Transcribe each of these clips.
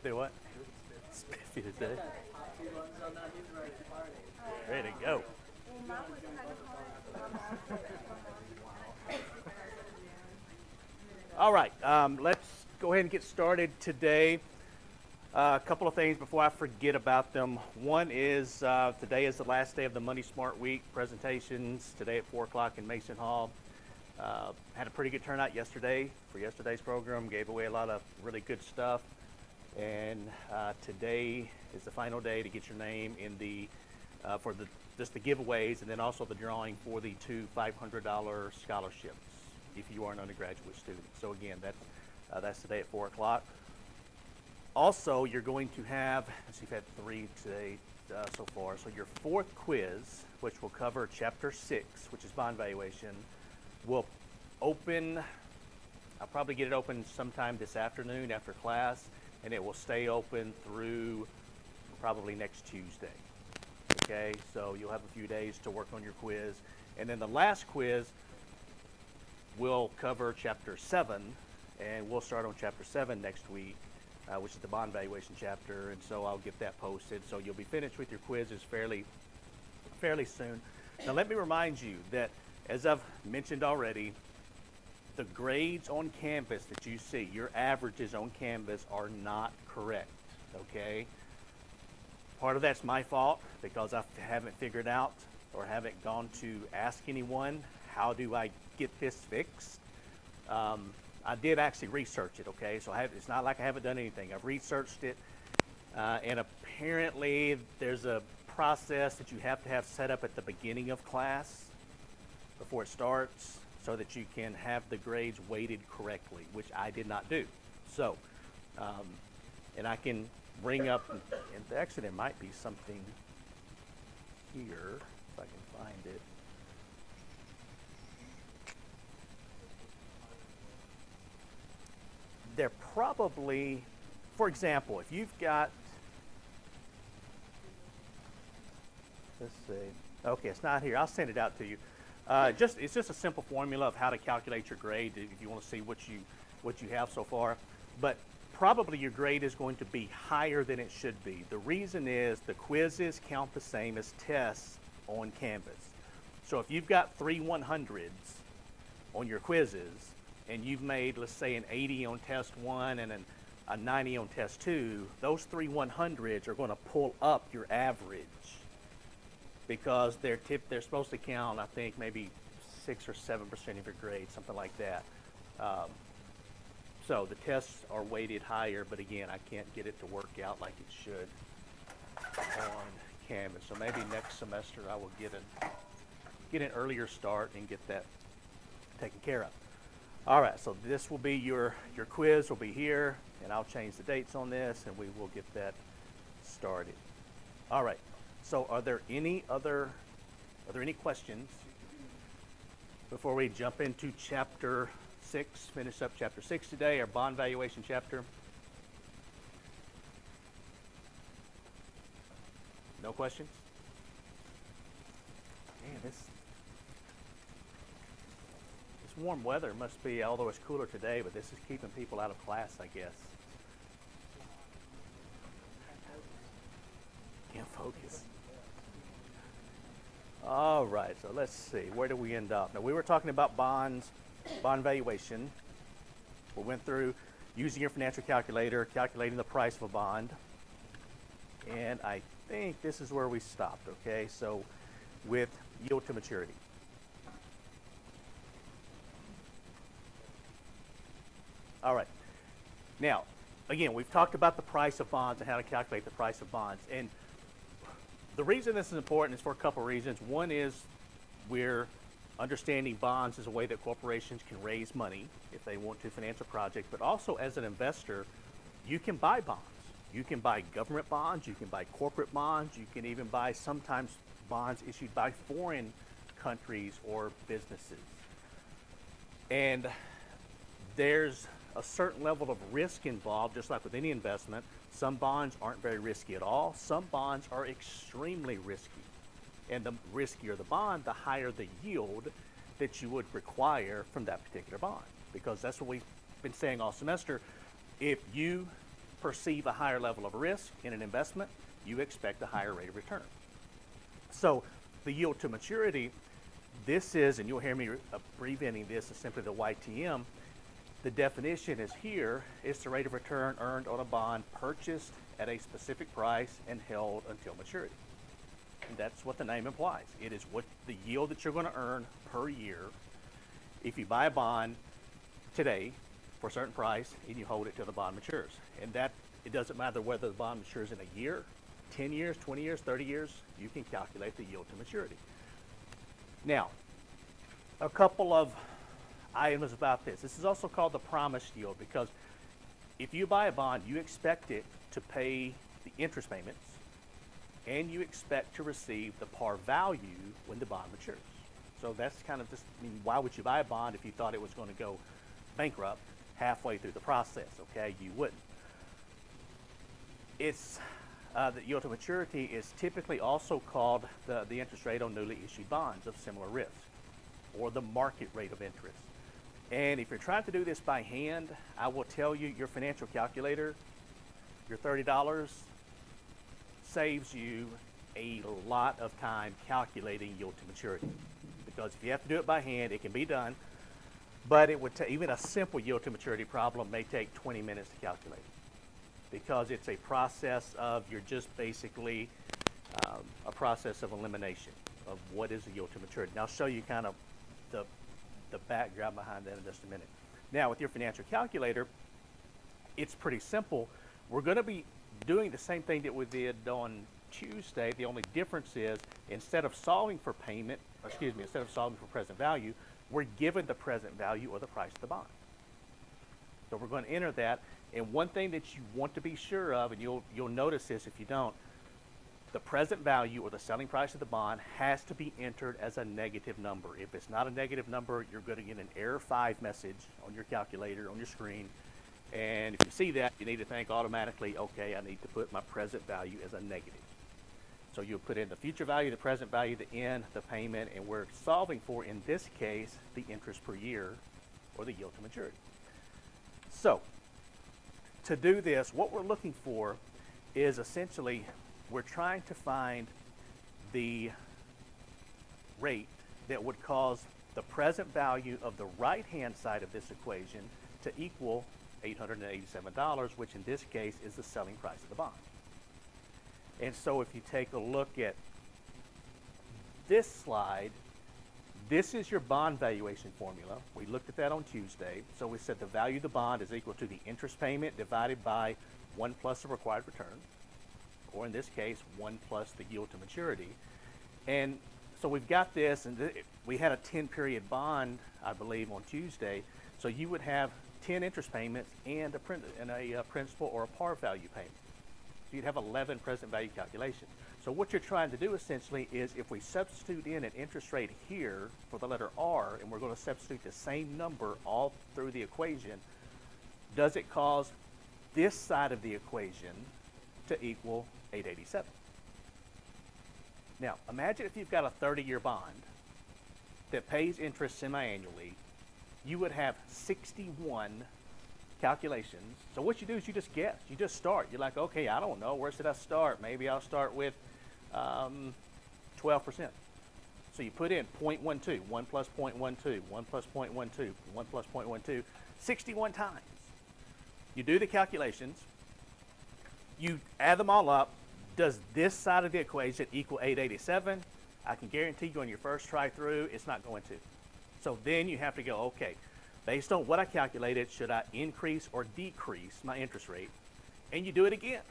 Do what? Spiffy today. Ready to go. All right, let's go ahead and get started today. A couple of things before I forget about them. One is today is the last day of the Money Smart Week presentations, today at 4 o'clock in Mason Hall. Had a pretty good turnout yesterday for yesterday's program, gave away a lot of really good stuff. And today is the final day to get your name in the for the just the giveaways, and then also the drawing for the two $500 scholarships if you are an undergraduate student. So again, that's today at 4 o'clock. Also, you're going to have, let's see, you've had 3 today so far. So your fourth quiz, which will cover Chapter 6, which is bond valuation, will open. I'll probably get it open sometime this afternoon after class, and it will stay open through probably next Tuesday. Okay, so you'll have a few days to work on your quiz. And then the last quiz will cover Chapter 7, and we'll start on Chapter 7 next week, which is the bond valuation chapter, and so I'll get that posted. So you'll be finished with your quizzes fairly soon. Now let me remind you that, as I've mentioned already, the grades on Canvas that you see, your averages on Canvas are not correct, okay? Part of that's my fault because I haven't figured out or haven't gone to ask anyone, how do I get this fixed? I did actually research it, okay? So it's not like I haven't done anything. I've researched it, and apparently there's a process that you have to have set up at the beginning of class before it starts so that you can have the grades weighted correctly, which I did not do. So, and I can bring up, and actually there might be something here, if I can find it. They're probably, for example, if you've got, let's see, okay, it's not here. I'll send it out to you. It's just a simple formula of how to calculate your grade if you want to see what you have so far. But probably your grade is going to be higher than it should be. The reason is the quizzes count the same as tests on Canvas. So if you've got 3 100s on your quizzes, and you've made, let's say, an 80 on test 1 and a 90 on test 2, those 3 100s are going to pull up your average because they're supposed to count, I think, maybe 6 or 7% of your grade, something like that. So the tests are weighted higher, but again, I can't get it to work out like it should on Canvas. So maybe next semester I will get an earlier start and get that taken care of. All right, so this will be your quiz will be here, and I'll change the dates on this, and we will get that started. All right, so are there any questions before we jump into Chapter 6, finish up Chapter 6 today, our bond valuation chapter? No questions? Man, this warm weather must be, although it's cooler today, but this is keeping people out of class, I guess. Can't focus. All right, so let's see. Where did we end up? Now, we were talking about bonds, bond valuation. We went through using your financial calculator, calculating the price of a bond. And I think this is where we stopped, okay? So with yield to maturity. All right. Now, again, we've talked about the price of bonds and how to calculate the price of bonds. And the reason this is important is for a couple of reasons. One is we're understanding bonds as a way that corporations can raise money if they want to finance a project, but also as an investor, you can buy bonds. You can buy government bonds, you can buy corporate bonds, you can even buy sometimes bonds issued by foreign countries or businesses. And there's a certain level of risk involved, just like with any investment. Some bonds aren't very risky at all. Some bonds are extremely risky. And the riskier the bond, the higher the yield that you would require from that particular bond. Because that's what we've been saying all semester. If you perceive a higher level of risk in an investment, you expect a higher rate of return. So the yield to maturity, this is, and you'll hear me abbreviating this as simply the YTM. The definition is here, it's the rate of return earned on a bond purchased at a specific price and held until maturity. And that's what the name implies. It is what the yield that you're going to earn per year if you buy a bond today for a certain price and you hold it till the bond matures. And that, it doesn't matter whether the bond matures in a year, 10 years, 20 years, 30 years, you can calculate the yield to maturity. Now, a couple of items about this. This is also called the promised yield because if you buy a bond, you expect it to pay the interest payments and you expect to receive the par value when the bond matures. So that's kind of just, I mean, why would you buy a bond if you thought it was going to go bankrupt halfway through the process, okay? You wouldn't. It's, the yield to maturity is typically also called the interest rate on newly issued bonds of similar risk, or the market rate of interest. And if you're trying to do this by hand, I will tell you your financial calculator, your $30 saves you a lot of time calculating yield to maturity. Because if you have to do it by hand, it can be done, but it would even a simple yield to maturity problem may take 20 minutes to calculate. Because it's a process of, you're just basically a process of elimination of what is the yield to maturity. And I'll show you kind of the background behind that in just a minute. Now with your financial calculator, it's pretty simple. We're going to be doing the same thing that we did on Tuesday. The only difference is instead of solving for payment, instead of solving for present value, we're given the present value or the price of the bond. So we're going to enter that. And one thing that you want to be sure of, and you'll notice this if you don't, the present value or the selling price of the bond has to be entered as a negative number. If it's not a negative number, you're going to get an error 5 message on your calculator, on your screen. And if you see that, you need to think automatically, okay, I need to put my present value as a negative. So you'll put in the future value, the present value, the end, the payment, and we're solving for, in this case, the interest per year or the yield to maturity. So to do this, what we're looking for is essentially we're trying to find the rate that would cause the present value of the right-hand side of this equation to equal $887, which in this case is the selling price of the bond. And so if you take a look at this slide, this is your bond valuation formula. We looked at that on Tuesday. So we said the value of the bond is equal to the interest payment divided by 1 plus the required return, or in this case, 1 plus the yield to maturity. And so we've got this, and we had a 10-period bond, I believe, on Tuesday. So you would have 10 interest payments and a principal or a par value payment. So you'd have 11 present value calculations. So what you're trying to do essentially is if we substitute in an interest rate here for the letter R, and we're going to substitute the same number all through the equation, does it cause this side of the equation to equal 887? Now, imagine if you've got a 30-year bond that pays interest semi-annually, you would have 61 calculations. So what you do is you just guess. You just start. You're like, okay, I don't know. Where should I start? Maybe I'll start with 12%. So you put in 0.12, 1 plus 0.12, 1 plus 0.12, 1 plus 0.12, 61 times. You do the calculations, you add them all up. Does this side of the equation equal 887? I can guarantee you on your first try through, it's not going to. So then you have to go, okay, based on what I calculated, should I increase or decrease my interest rate? And you do it again.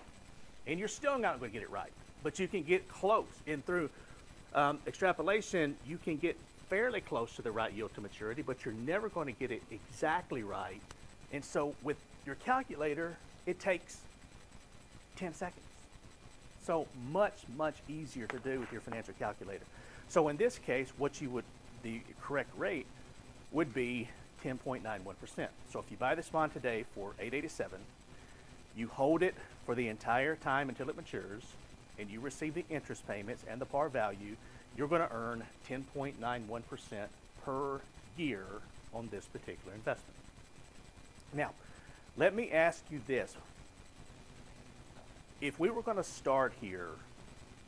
And you're still not going to get it right. But you can get close. And through extrapolation, you can get fairly close to the right yield to maturity, but you're never going to get it exactly right. And so with your calculator, it takes 10 seconds. So much, much easier to do with your financial calculator. So in this case, the correct rate would be 10.91%. So if you buy this bond today for $887, you hold it for the entire time until it matures, and you receive the interest payments and the par value, you're going to earn 10.91% per year on this particular investment. Now, let me ask you this. If we were going to start here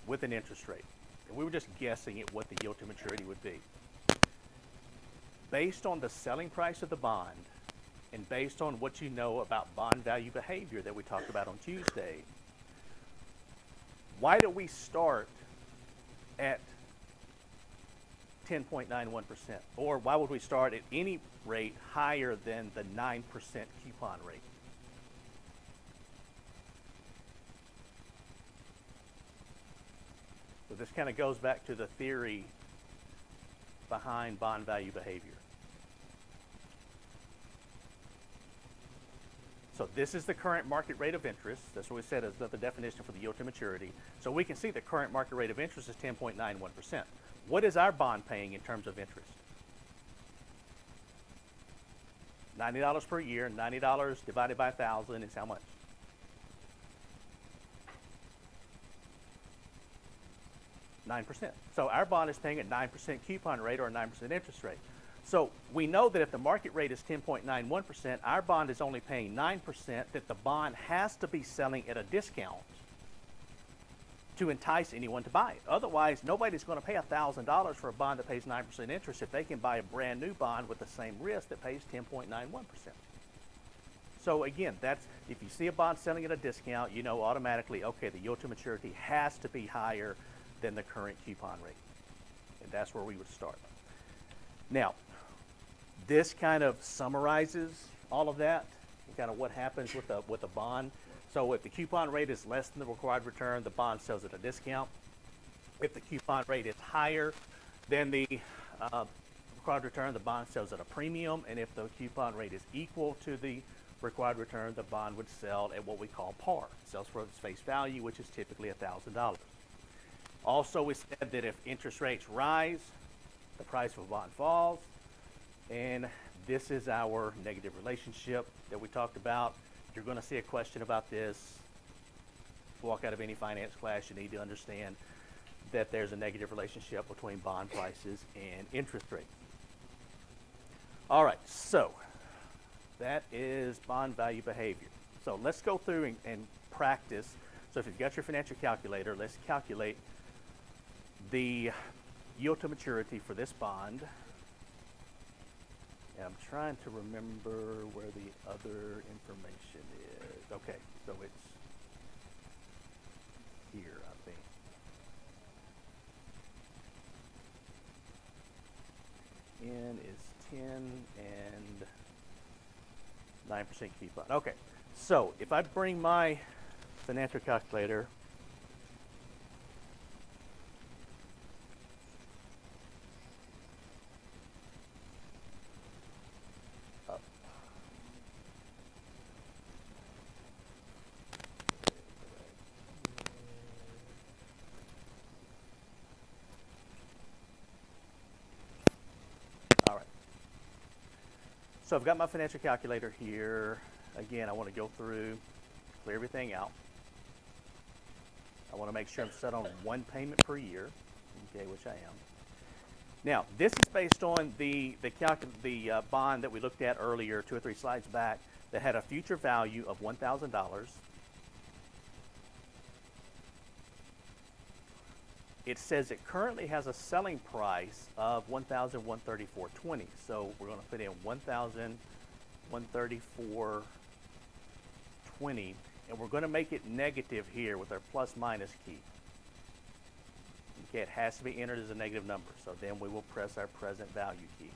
with an interest rate, and we were just guessing at what the yield to maturity would be, based on the selling price of the bond and based on what you know about bond value behavior that we talked about on Tuesday, why do we start at 10.91%? Or why would we start at any rate higher than the 9% coupon rate? So this kind of goes back to the theory behind bond value behavior. So this is the current market rate of interest. That's what we said is the definition for the yield to maturity. So we can see the current market rate of interest is 10.91%. What is our bond paying in terms of interest? $90 per year. $90 divided by 1,000 is how much? $9%. So our bond is paying a 9% coupon rate or a 9% interest rate. So we know that if the market rate is 10.91%, our bond is only paying 9%, that the bond has to be selling at a discount to entice anyone to buy it. Otherwise, nobody's going to pay $1,000 for a bond that pays 9% interest if they can buy a brand new bond with the same risk that pays 10.91%. So again, that's if you see a bond selling at a discount, you know automatically, okay, the yield to maturity has to be higher than the current coupon rate. And that's where we would start. Now, this kind of summarizes all of that, and kind of what happens with a bond. So if the coupon rate is less than the required return, the bond sells at a discount. If the coupon rate is higher than the required return, the bond sells at a premium. And if the coupon rate is equal to the required return, the bond would sell at what we call par. It sells for its face value, which is typically $1,000. Also, we said that if interest rates rise, the price of a bond falls. And this is our negative relationship that we talked about. You're going to see a question about this. Walk out of any finance class, you need to understand that there's a negative relationship between bond prices and interest rates. All right, so that is bond value behavior. So let's go through and practice. So if you've got your financial calculator, let's calculate the yield to maturity for this bond. And I'm trying to remember where the other information is. Okay, so it's here, I think. N is 10 and 9% coupon. Okay, so if I bring my financial calculator up. All right. So I've got my financial calculator here. Again, I want to go through, clear everything out. I want to make sure I'm set on one payment per year, okay, which I am. Now, this is based on the bond that we looked at earlier, 2 or 3 slides back, that had a future value of $1,000. it says it currently has a selling price of $1,134.20. So we're going to put in $1,134.20, and we're going to make it negative here with our plus minus key. Okay, it has to be entered as a negative number. So then we will press our present value key.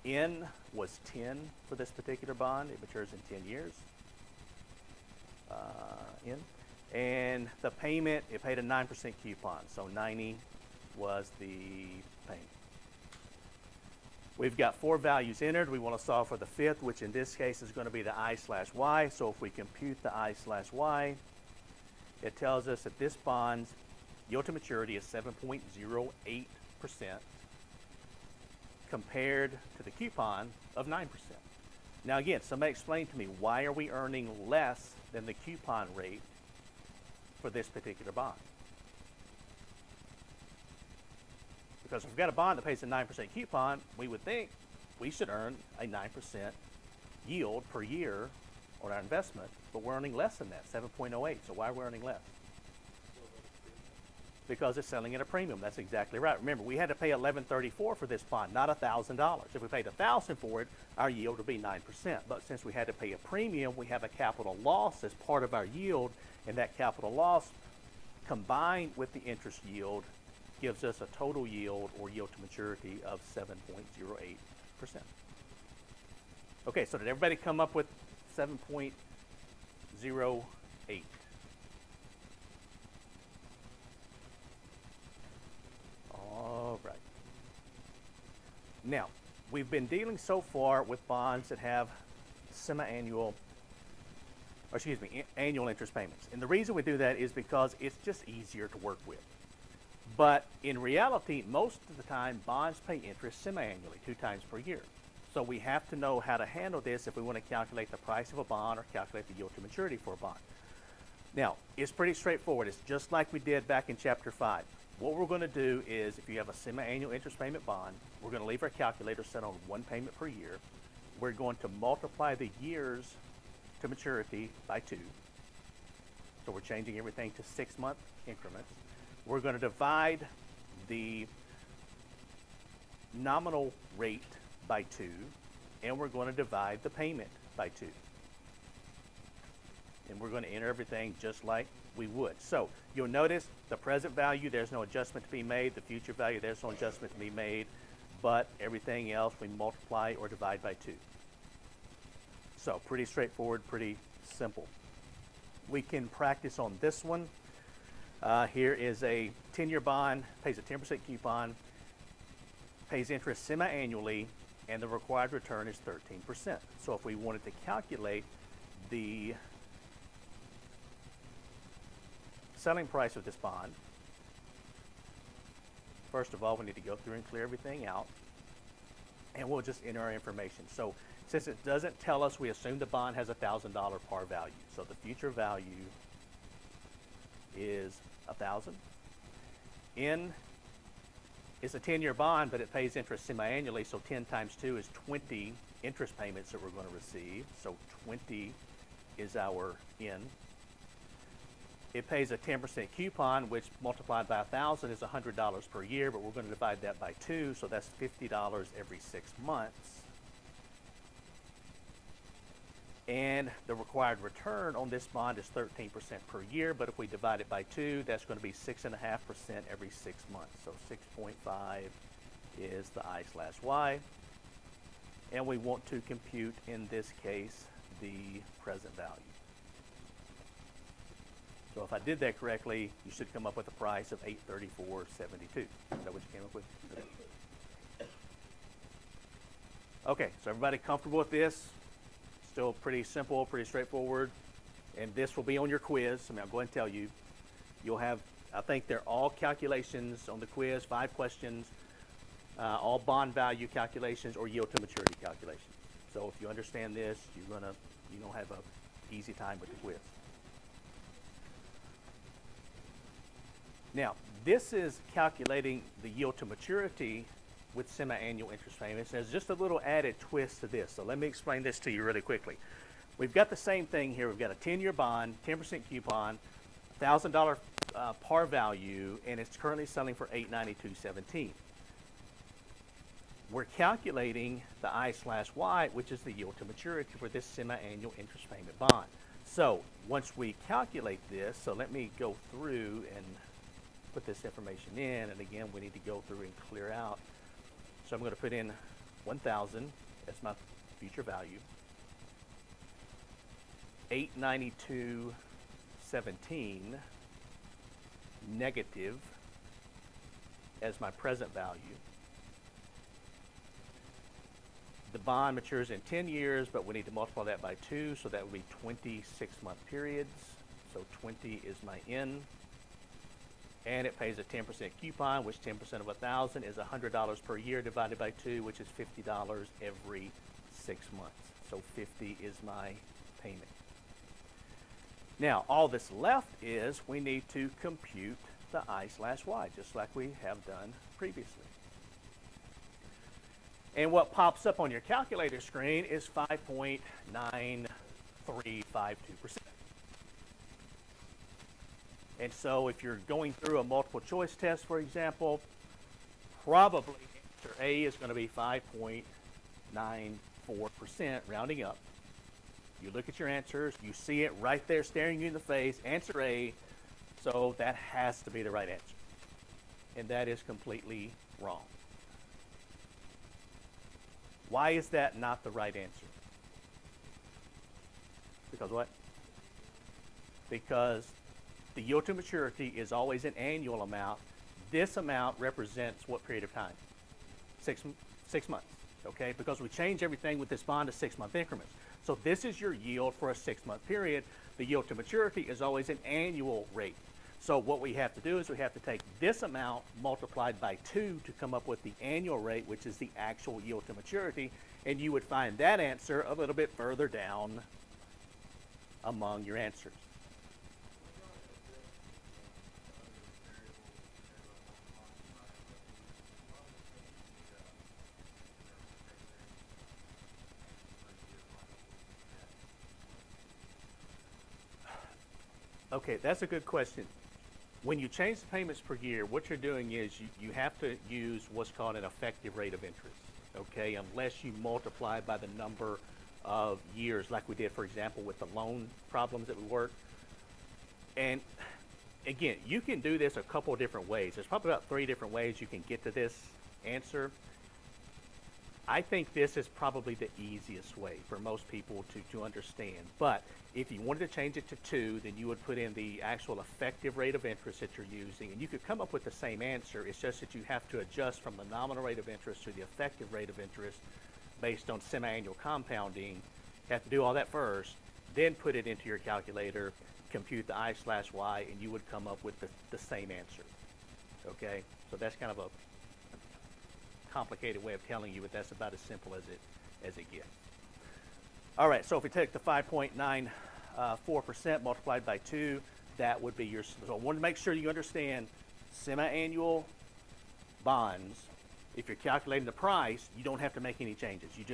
N was 10 for this particular bond. It matures in 10 years. N. And the payment, it paid a 9% coupon. So 90 was the payment. We've got 4 values entered. We want to solve for the fifth, which in this case is going to be the I/Y. So if we compute the I/Y, it tells us that this bond's yield to maturity is 7.08% compared to the coupon of 9%. Now again, somebody explain to me, why are we earning less than the coupon rate for this particular bond? Because if we've got a bond that pays a 9% coupon, we would think we should earn a 9% yield per year on our investment, but we're earning less than that, 7.08. So why are we earning less? Because it's selling at a premium. That's exactly right. Remember, we had to pay $1,134 for this bond, not $1,000. If we paid $1,000 for it, our yield would be 9%. But since we had to pay a premium, we have a capital loss as part of our yield, and that capital loss combined with the interest yield gives us a total yield or yield to maturity of 7.08%. Okay, so did everybody come up with 7.08? All right. Now, we've been dealing so far with bonds that have semi-annual, or excuse me, annual interest payments. And the reason we do that is because it's just easier to work with. But in reality, most of the time, bonds pay interest semi-annually, 2 times per year. So we have to know how to handle this if we want to calculate the price of a bond or calculate the yield to maturity for a bond. Now, it's pretty straightforward. It's just like we did back in Chapter 5. What we're going to do is, if you have a semi-annual interest payment bond, we're going to leave our calculator set on 1 payment per year. We're going to multiply the years to maturity by 2. So we're changing everything to 6-month increments. We're going to divide the nominal rate by 2, and we're going to divide the payment by 2. And we're going to enter everything just like we would. So you'll notice the present value, there's no adjustment to be made. The future value, there's no adjustment to be made. But everything else, we multiply or divide by 2. So pretty straightforward, pretty simple. We can practice on this one. Here is a 10-year bond, pays a 10% coupon, pays interest semi-annually, and the required return is 13%. So if we wanted to calculate the selling price of this bond, first of all, we need to go through and clear everything out, and we'll just enter our information. So since it doesn't tell us, we assume the bond has a $1,000 par value. So the future value is 1,000. N is a 10-year bond, but it pays interest semi-annually, so 10 times 2 is 20 interest payments that we're going to receive. So 20 is our N. It pays a 10% coupon, which multiplied by 1,000 is $100 per year, but we're going to divide that by 2, so that's $50 every 6 months. And the required return on this bond is 13% per year, but if we divide it by 2, that's going to be 6.5% every 6 months. So 6.5 is the I/Y. And we want to compute, in this case, the present value. So if I did that correctly, you should come up with a price of $834.72. Is that what you came up with? Okay, so everybody comfortable with this? Still pretty simple, pretty straightforward. And this will be on your quiz. I mean, I'll go ahead and tell you. You'll have, I think they're all calculations on the quiz, 5 questions, all bond value calculations or yield to maturity calculations. So if you understand this, you're going to have an easy time with the quiz. Now, this is calculating the yield to maturity with semi-annual interest payments. There's just a little added twist to this. So let me explain this to you really quickly. We've got the same thing here. We've got a 10-year bond, 10% coupon, $1,000 par value, and it's currently selling for $892.17. We're calculating the I/Y, which is the yield to maturity for this semi-annual interest payment bond. So once we calculate this, so let me go through and put this information in, and again, we need to go through and clear out. So I'm going to put in 1,000 as my future value, 892.17 negative as my present value. The bond matures in 10 years, but we need to multiply that by 2, so that would be 26-month periods. So 20 is my N. And it pays a 10% coupon, which 10% of 1,000 is $100 per year divided by 2, which is $50 every 6 months. So 50 is my payment. Now, all that's left is we need to compute the I/Y, just like we have done previously. And what pops up on your calculator screen is 5.9352%. And so if you're going through a multiple choice test, for example, probably answer A is going to be 5.94%, rounding up. You look at your answers, you see it right there staring you in the face, answer A, so that has to be the right answer. And that is completely wrong. Why is that not the right answer? Because what? Because the yield to maturity is always an annual amount. This amount represents what period of time? 6 months, okay? Because we change everything with this bond to 6-month increments. So this is your yield for a 6-month period. The yield to maturity is always an annual rate. So what we have to do is we have to take this amount multiplied by 2 to come up with the annual rate, which is the actual yield to maturity, and you would find that answer a little bit further down among your answers. Okay, that's a good question. When you change the payments per year, what you're doing is you have to use what's called an effective rate of interest, okay, unless you multiply by the number of years, like we did, for example, with the loan problems that we worked. And again, you can do this a couple of different ways. There's probably about 3 different ways you can get to this answer. I think this is probably the easiest way for most people to understand. But if you wanted to change it to 2, then you would put in the actual effective rate of interest that you're using, and you could come up with the same answer. It's just that you have to adjust from the nominal rate of interest to the effective rate of interest based on semi-annual compounding. You have to do all that first, then put it into your calculator, compute the I/Y, and you would come up with the same answer. Okay? So that's kind of a complicated way of telling you, but that's about as simple as it gets. All right, so if we take the 5.94% multiplied by 2, that would be your, so I want to make sure you understand semi-annual bonds. If you're calculating the price, you don't have to make any changes. You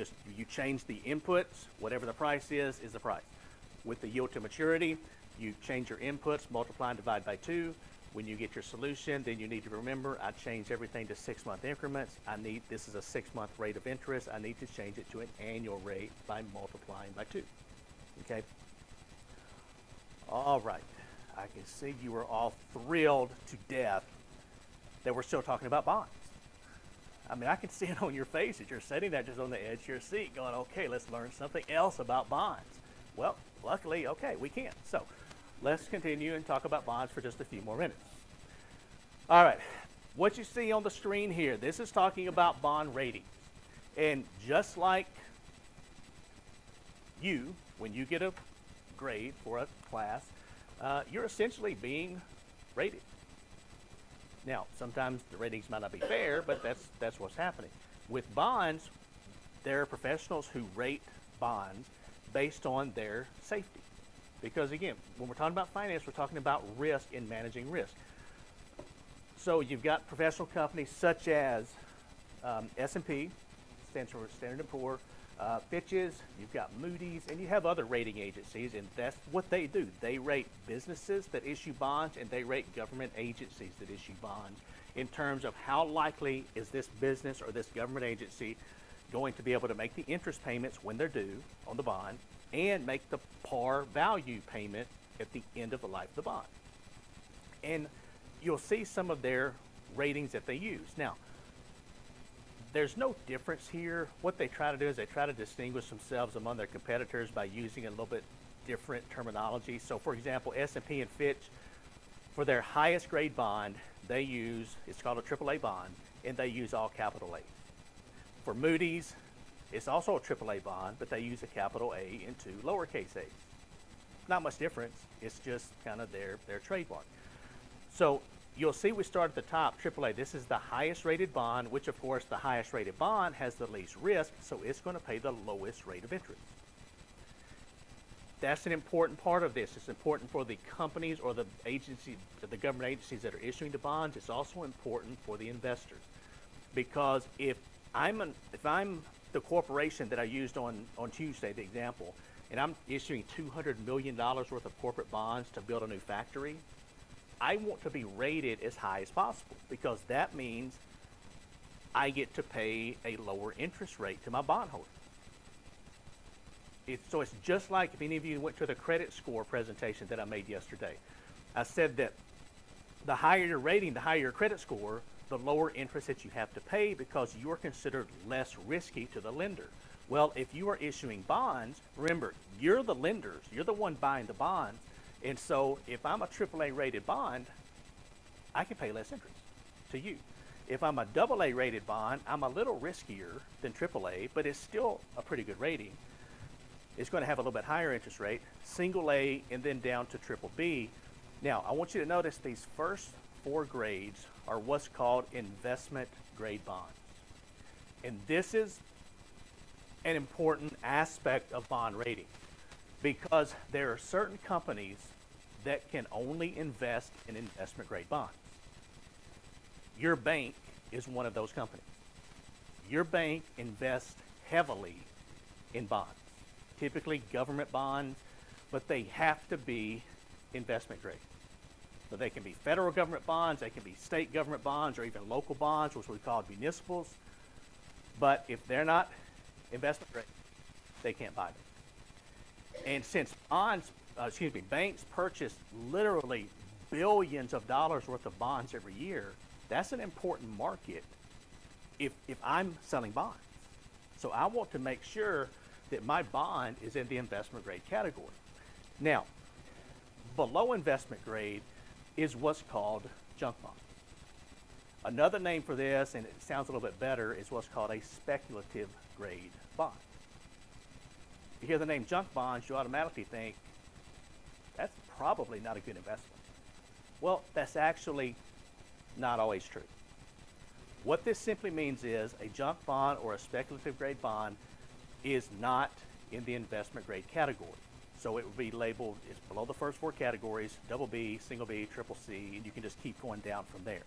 change the inputs, whatever the price is the price. With the yield to maturity, you change your inputs, multiply and divide by 2. When you get your solution, then you need to remember, I changed everything to 6-month increments. This is a 6-month rate of interest. I need to change it to an annual rate by multiplying by 2. Okay? All right. I can see you are all thrilled to death that we're still talking about bonds. I mean, I can see it on your faces. You're sitting there just on the edge of your seat going, okay, let's learn something else about bonds. Well, luckily, okay, we can. So let's continue and talk about bonds for just a few more minutes. All right, what you see on the screen here, this is talking about bond ratings. And just like you, when you get a grade for a class, you're essentially being rated. Now, sometimes the ratings might not be fair, but that's what's happening. With bonds, there are professionals who rate bonds based on their safety. Because again, when we're talking about finance, we're talking about risk and managing risk. So you've got professional companies such as S&P, stands for Standard & Poor, Fitch's, you've got Moody's, and you have other rating agencies, and that's what they do. They rate businesses that issue bonds, and they rate government agencies that issue bonds in terms of how likely is this business or this government agency going to be able to make the interest payments when they're due on the bond and make the par value payment at the end of the life of the bond. And you'll see some of their ratings that they use. Now, there's no difference here. What they try to do is they try to distinguish themselves among their competitors by using a little bit different terminology. So for example, S&P and Fitch, for their highest grade bond, they use, it's called a AAA bond, and they use all capital A's. For Moody's, it's also a AAA bond, but they use a capital A and two lowercase a's. Not much difference. It's just kind of their trademark. So you'll see we start at the top, AAA. This is the highest rated bond, which of course the highest rated bond has the least risk, so it's going to pay the lowest rate of interest. That's an important part of this. It's important for the companies or the agency, the government agencies that are issuing the bonds. It's also important for the investors, because if I'm the corporation that I used on Tuesday, the example, and I'm issuing $200 million worth of corporate bonds to build a new factory, I want to be rated as high as possible, because that means I get to pay a lower interest rate to my bondholder. So it's just like if any of you went to the credit score presentation that I made yesterday. I said that the higher your rating, the higher your credit score, the lower interest that you have to pay, because you're considered less risky to the lender. Well, if you are issuing bonds, remember, you're the lenders. You're the one buying the bonds. And so if I'm a AAA rated bond, I can pay less interest to you. If I'm a AA rated bond, I'm a little riskier than AAA, but it's still a pretty good rating. It's going to have a little bit higher interest rate, single A, and then down to triple B. Now, I want you to notice these first four grades are what's called investment grade bonds. And this is an important aspect of bond rating, because there are certain companies that can only invest in investment grade bonds. Your bank is one of those companies. Your bank invests heavily in bonds, typically government bonds, but they have to be investment grade. So they can be federal government bonds, they can be state government bonds, or even local bonds, which we call municipals. But if they're not investment grade, they can't buy them. And since banks purchase literally billions of dollars worth of bonds every year, that's an important market if I'm selling bonds. So I want to make sure that my bond is in the investment grade category. Now, below investment grade is what's called junk bond. Another name for this, and it sounds a little bit better, is what's called a speculative grade bond. If you hear the name junk bonds, you automatically think that's probably not a good investment. Well, that's actually not always true. What this simply means is a junk bond or a speculative grade bond is not in the investment grade category. So it would be labeled, it's below the first four categories, double B, single B, triple C, and you can just keep going down from there.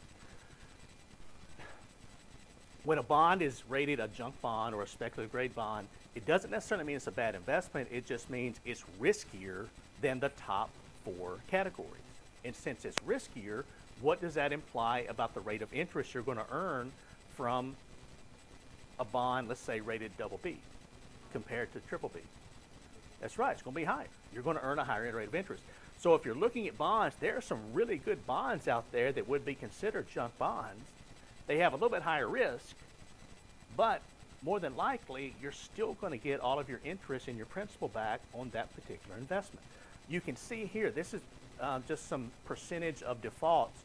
When a bond is rated a junk bond or a speculative grade bond, it doesn't necessarily mean it's a bad investment. It just means it's riskier than the top four categories. And since it's riskier, what does that imply about the rate of interest you're going to earn from a bond, let's say rated double B, compared to triple B? That's right, it's going to be higher. You're going to earn a higher rate of interest. So if you're looking at bonds, there are some really good bonds out there that would be considered junk bonds. They have a little bit higher risk, but more than likely, you're still going to get all of your interest and your principal back on that particular investment. You can see here, this is just some percentage of defaults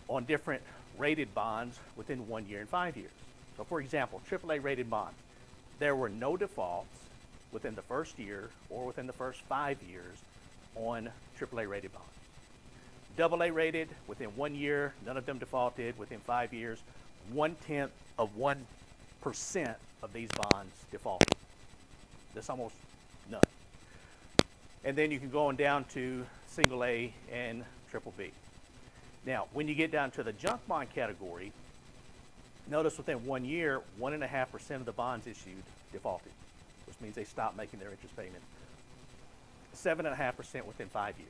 on different rated bonds within 1 year and 5 years. So for example, AAA rated bonds, there were no defaults within the first year or within the first 5 years on AAA rated bonds. AA rated, within 1 year, none of them defaulted. Within 5 years, 1/10 of 1% of these bonds defaulted. That's almost none. And then you can go on down to single A and triple B. Now, when you get down to the junk bond category, Notice within 1 year, 1.5% of the bonds issued defaulted, which means they stopped making their interest payments. 7.5% within 5 years.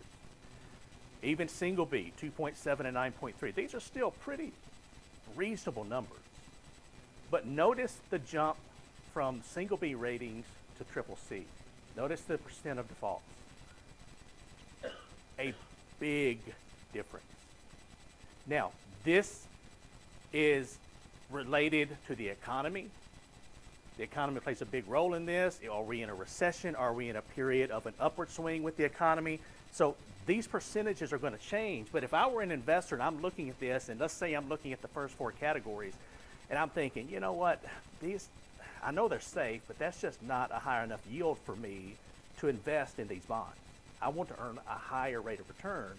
Even single B, 2.7 and 9.3. These are still pretty reasonable numbers. But notice the jump from single B ratings to triple C. Notice the percent of defaults. A big difference. Now, this is related to the economy. The economy plays a big role in this. Are we in a recession? Are we in a period of an upward swing with the economy? So these percentages are going to change. But if I were an investor and I'm looking at this, and let's say I'm looking at the first 4 categories, and I'm thinking, you know what, these, I know they're safe, but that's just not a high enough yield for me to invest in these bonds. I want to earn a higher rate of return.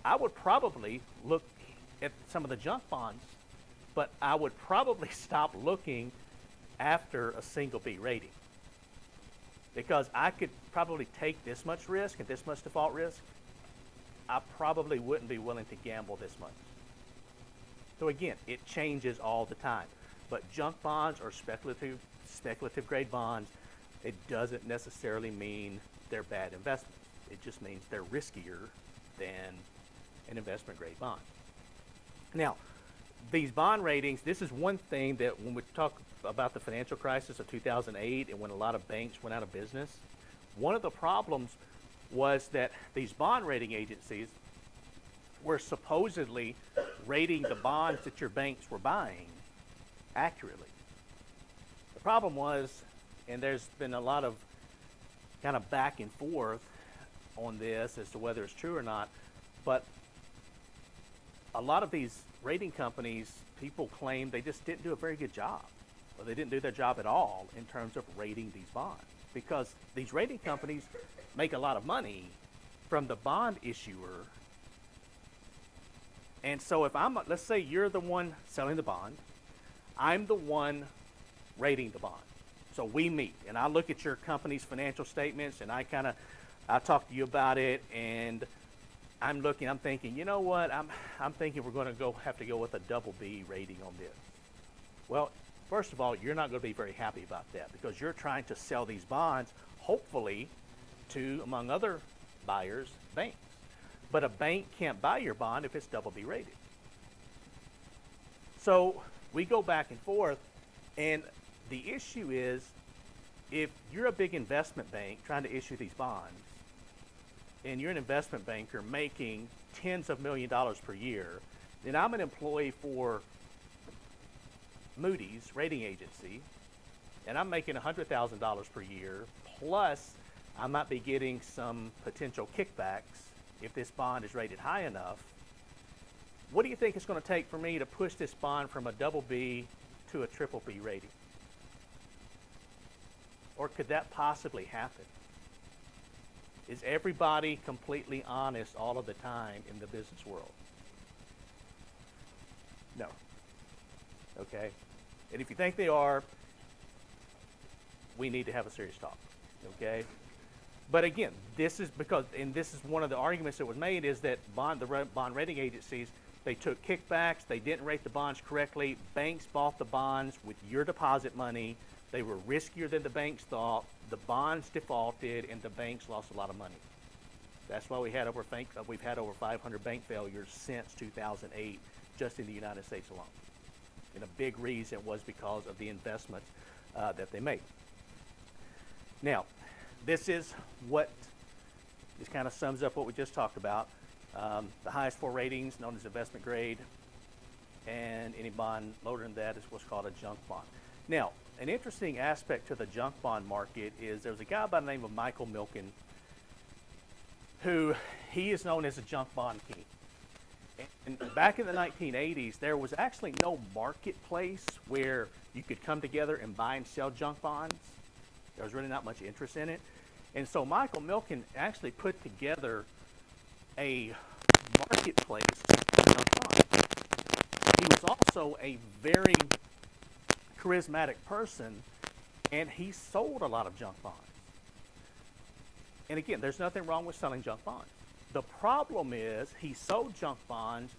I would probably look at some of the junk bonds, but I would probably stop looking after a single B rating, because I could probably take this much risk and this much default risk. I probably wouldn't be willing to gamble this much. So again, it changes all the time. But junk bonds or speculative grade bonds, it doesn't necessarily mean they're bad investments. It just means they're riskier than an investment grade bond. Now, these bond ratings, this is one thing that when we talk about the financial crisis of 2008 and when a lot of banks went out of business, one of the problems was that these bond rating agencies were supposedly rating the bonds that your banks were buying accurately. The problem was, and there's been a lot of kind of back and forth on this as to whether it's true or not, but a lot of these rating companies, people claim they just didn't do a very good job, or they didn't do their job at all in terms of rating these bonds, because these rating companies make a lot of money from the bond issuer. And so if let's say you're the one selling the bond, I'm the one rating the bond. So we meet, and I look at your company's financial statements, and I talk to you about it, and I'm thinking, you know what, I'm thinking we're going to have to go with a double B rating on this. Well, first of all, you're not going to be very happy about that, because you're trying to sell these bonds, hopefully, to, among other buyers, banks. But a bank can't buy your bond if it's double B rated. So we go back and forth, and the issue is, if you're a big investment bank trying to issue these bonds, and you're an investment banker making tens of $millions per year, then I'm an employee for Moody's rating agency, and I'm making $100,000 per year, plus I might be getting some potential kickbacks if this bond is rated high enough. What do you think it's going to take for me to push this bond from a double B to a triple B rating? Or could that possibly happen? Is everybody completely honest all of the time in the business world? No. Okay? And if you think they are, we need to have a serious talk. Okay? But again, this is one of the arguments that was made, is that the bond rating agencies, they took kickbacks, they didn't rate the bonds correctly, banks bought the bonds with your deposit money, they were riskier than the banks thought, the bonds defaulted, and the banks lost a lot of money. That's why we've had over 500 bank failures since 2008, just in the United States alone. And a big reason was because of the investments that they made. Now, this kind of sums up what we just talked about. The highest 4 ratings, known as investment grade, and any bond lower than that is what's called a junk bond. Now, an interesting aspect to the junk bond market is there was a guy by the name of Michael Milken, who he is known as a junk bond king. And back in the 1980s, there was actually no marketplace where you could come together and buy and sell junk bonds. There was really not much interest in it. And so Michael Milken actually put together a marketplace for junk bonds. He was also a very charismatic person, and he sold a lot of junk bonds. And again, there's nothing wrong with selling junk bonds. The problem is he sold junk bonds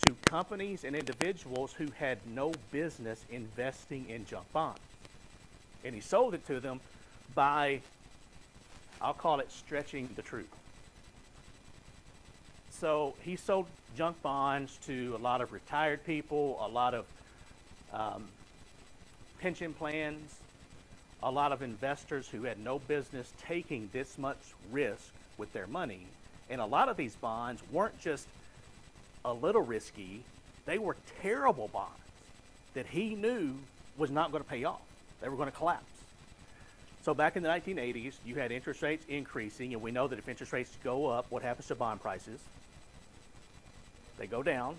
to companies and individuals who had no business investing in junk bonds. And he sold it to them by, I'll call it, stretching the truth. So he sold junk bonds to a lot of retired people, a lot of pension plans, a lot of investors who had no business taking this much risk with their money. And a lot of these bonds weren't just a little risky, they were terrible bonds that he knew was not going to pay off. They were going to collapse. So back in the 1980s, you had interest rates increasing, and we know that if interest rates go up, what happens to bond prices? They go down.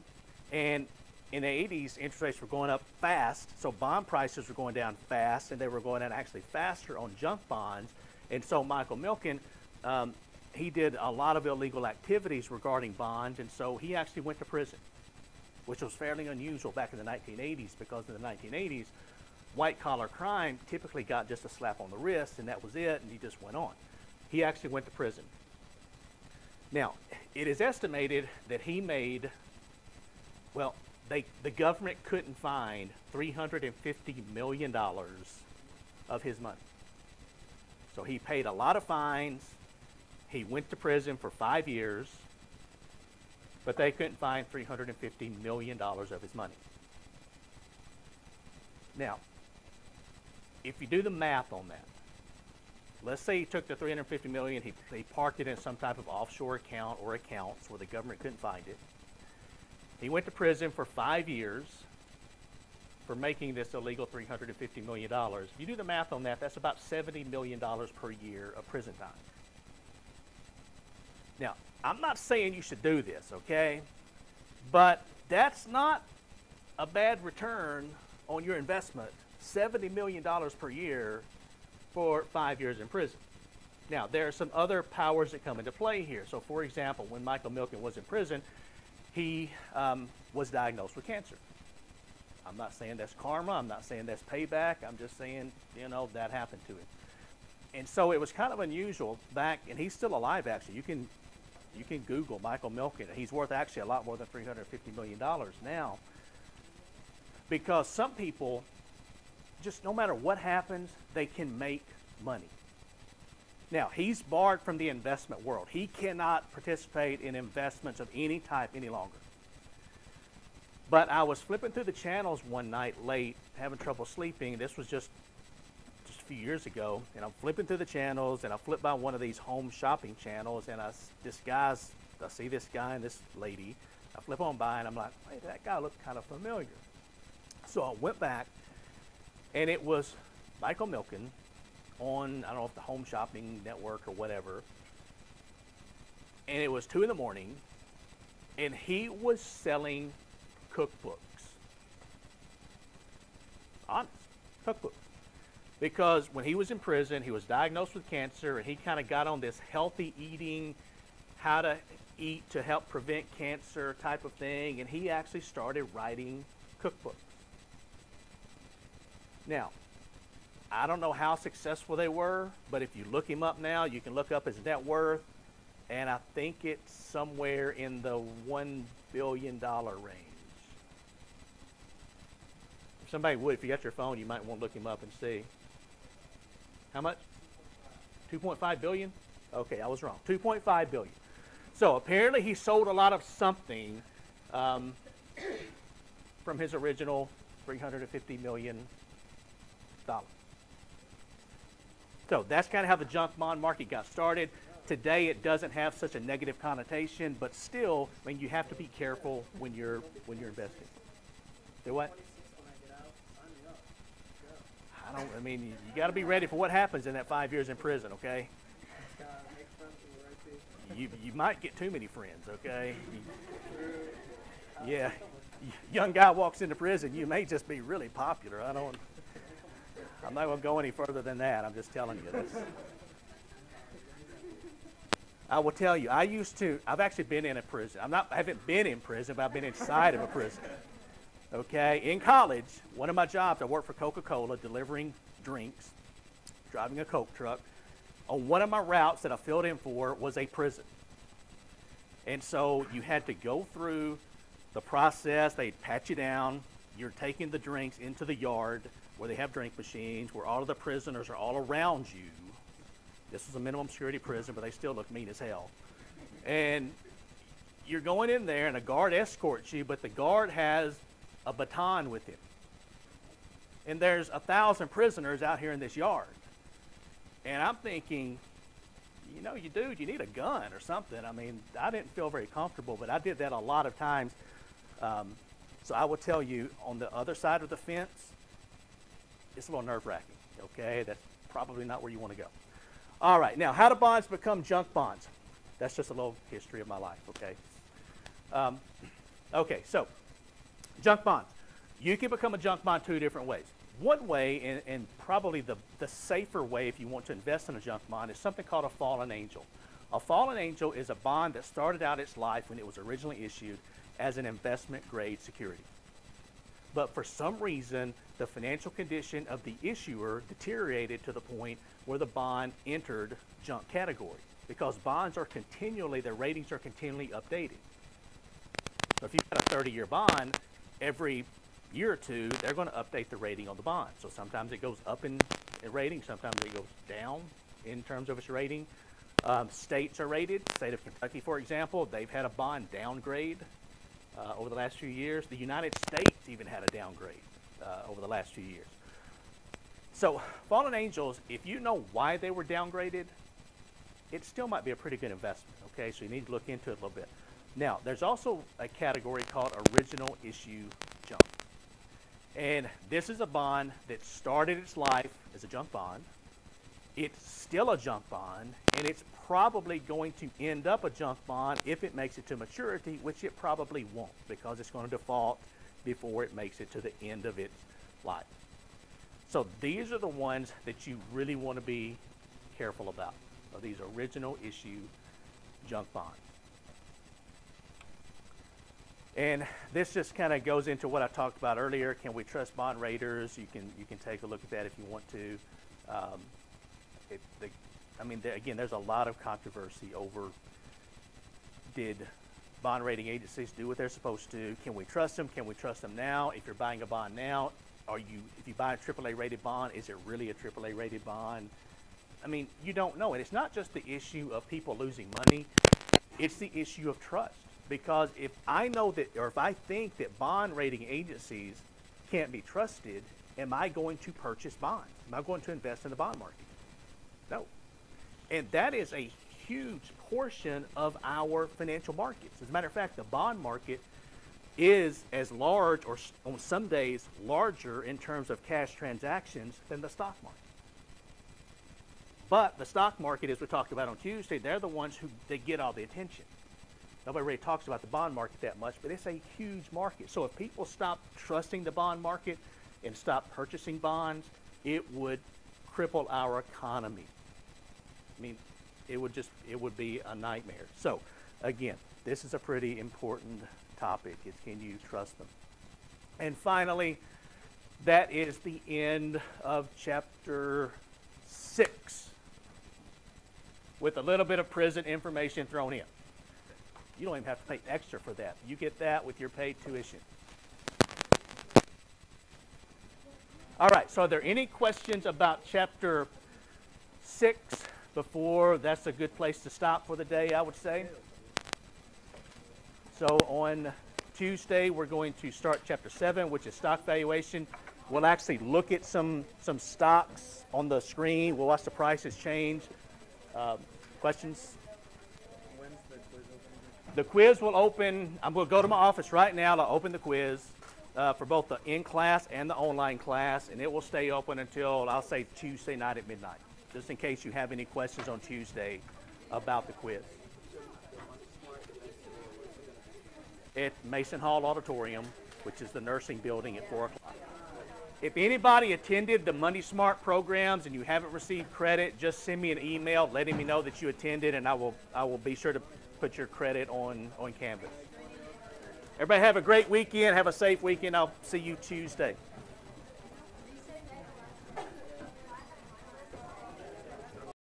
And in the 80s, interest rates were going up fast, so bond prices were going down fast, and they were going down actually faster on junk bonds. And so Michael Milken, he did a lot of illegal activities regarding bonds, and so he actually went to prison, which was fairly unusual back in the 1980s, because in the 1980s, white-collar crime typically got just a slap on the wrist, and that was it, and he just went on. He actually went to prison. Now, it is estimated that he made, well, the government couldn't find $350 million of his money. So he paid a lot of fines. He went to prison for 5 years, but they couldn't find $350 million of his money. Now, if you do the math on that, let's say he took the $350 million, he parked it in some type of offshore account or accounts where the government couldn't find it. He went to prison for 5 years for making this illegal $350 million. If you do the math on that, that's about $70 million per year of prison time. Now, I'm not saying you should do this, okay? But that's not a bad return on your investment, $70 million per year for 5 years in prison. Now, there are some other powers that come into play here. So, for example, when Michael Milken was in prison, he was diagnosed with cancer. I'm not saying that's karma. I'm not saying that's payback. I'm just saying, that happened to him. And so it was kind of unusual back, and he's still alive, actually. You can Google Michael Milken. He's worth actually a lot more than $350 million now, because some people, just no matter what happens, they can make money. Now, he's barred from the investment world. He cannot participate in investments of any type any longer. But I was flipping through the channels one night late, having trouble sleeping. This was just a few years ago, and I'm flipping through the channels, and I flip by one of these home shopping channels, and I see this guy and this lady. I flip on by, and I'm like, hey, that guy looked kind of familiar. So I went back, and it was Michael Milken on, I don't know if the Home Shopping Network or whatever, and it was 2 in the morning, and he was selling cookbooks. Honest, cookbooks. Because when he was in prison, he was diagnosed with cancer, and he kind of got on this healthy eating, how to eat to help prevent cancer type of thing, and he actually started writing cookbooks. Now, I don't know how successful they were, but if you look him up now, you can look up his net worth, and I think it's somewhere in the $1 billion range. If somebody would, if you got your phone, you might want to look him up and see. How much? 2.5 billion? Okay, I was wrong. 2.5 billion. So apparently he sold a lot of something from his original $350 million. So that's kind of how the junk bond market got started. Today it doesn't have such a negative connotation, but still, I mean, you have to be careful when you're investing. Do what? You got to be ready for what happens in that 5 years in prison, okay? You might get too many friends, okay? Yeah, young guy walks into prison, you may just be really popular. I'm not going to go any further than that. I'm just telling you. I will tell you, I've actually been in a prison. I haven't been in prison, but I've been inside of a prison. Okay, in college, one of my jobs, I worked for Coca-Cola delivering drinks, driving a Coke truck. On one of my routes that I filled in for was a prison. And so you had to go through The process, they pat you down. You're taking the drinks into the yard where they have drink machines, where all of the prisoners are all around you. This is a minimum security prison, but they still look mean as hell. And you're going in there, and a guard escorts you, but the guard has a baton with him. And there's 1,000 prisoners out here in this yard. And I'm thinking, you need a gun or something. I mean, I didn't feel very comfortable, but I did that a lot of times. So I will tell you, on the other side of the fence, it's a little nerve-wracking, okay? That's probably not where you want to go. All right, now, how do bonds become junk bonds? That's just a little history of my life, okay? Okay, so junk bonds. You can become a junk bond two different ways. One way, and probably the safer way if you want to invest in a junk bond, is something called a fallen angel. A fallen angel is a bond that started out its life when it was originally issued as an investment-grade security. But for some reason, the financial condition of the issuer deteriorated to the point where the bond entered junk category, because bonds are their ratings are continually updated. So if you've got a 30-year bond, every year or two, they're going to update the rating on the bond. So sometimes it goes up in rating, sometimes it goes down in terms of its rating. States are rated. State of Kentucky, for example, they've had a bond downgrade over the last few years. The United States even had a downgrade over the last few years. So fallen angels, if you know why they were downgraded, it still might be a pretty good investment, okay? So you need to look into it a little bit. Now, there's also a category called original issue junk. And this is a bond that started its life as a junk bond. It's still a junk bond, and it's probably going to end up a junk bond if it makes it to maturity, which it probably won't, because it's going to default before it makes it to the end of its life. So these are the ones that you really want to be careful about, are these original issue junk bonds. And this just kind of goes into what I talked about earlier. Can we trust bond raters? You can take a look at that if you want to. Again, there's a lot of controversy over, did bond rating agencies do what they're supposed to? Can we trust them? Can we trust them now? If you're buying a bond now, if you buy a AAA rated bond, is it really a AAA rated bond? I mean, you don't know. And it's not just the issue of people losing money. It's the issue of trust. Because if I know that, or if I think that bond rating agencies can't be trusted, am I going to purchase bonds? Am I going to invest in the bond market? No. And that is a huge portion of our financial markets. As a matter of fact, the bond market is as large, or on some days larger in terms of cash transactions, than the stock market. But the stock market, as we talked about on Tuesday, they're the ones they get all the attention. Nobody really talks about the bond market that much, but it's a huge market. So if people stop trusting the bond market and stop purchasing bonds, it would cripple our economy. I mean, it would be a nightmare. So again, this is a pretty important topic. It's, can you trust them? And finally, that is the end of chapter 6, with a little bit of prison information thrown in. You don't even have to pay extra for that. You get that with your paid tuition. All right, so are there any questions about chapter 6 before? That's a good place to stop for the day, I would say. So on Tuesday, we're going to start chapter 7, which is stock valuation. We'll actually look at some stocks on the screen. We'll watch the prices change. Questions? The quiz will open. I'm going to go to my office right now. I'll open the quiz for both the in-class and the online class, and it will stay open until, I'll say, Tuesday night at midnight, just in case you have any questions on Tuesday about the quiz. At Mason Hall Auditorium, which is the nursing building, at 4 o'clock. If anybody attended the Money Smart programs and you haven't received credit, just send me an email letting me know that you attended, and I will be sure to put your credit on Canvas. Everybody have a great weekend. Have a safe weekend. I'll see you Tuesday.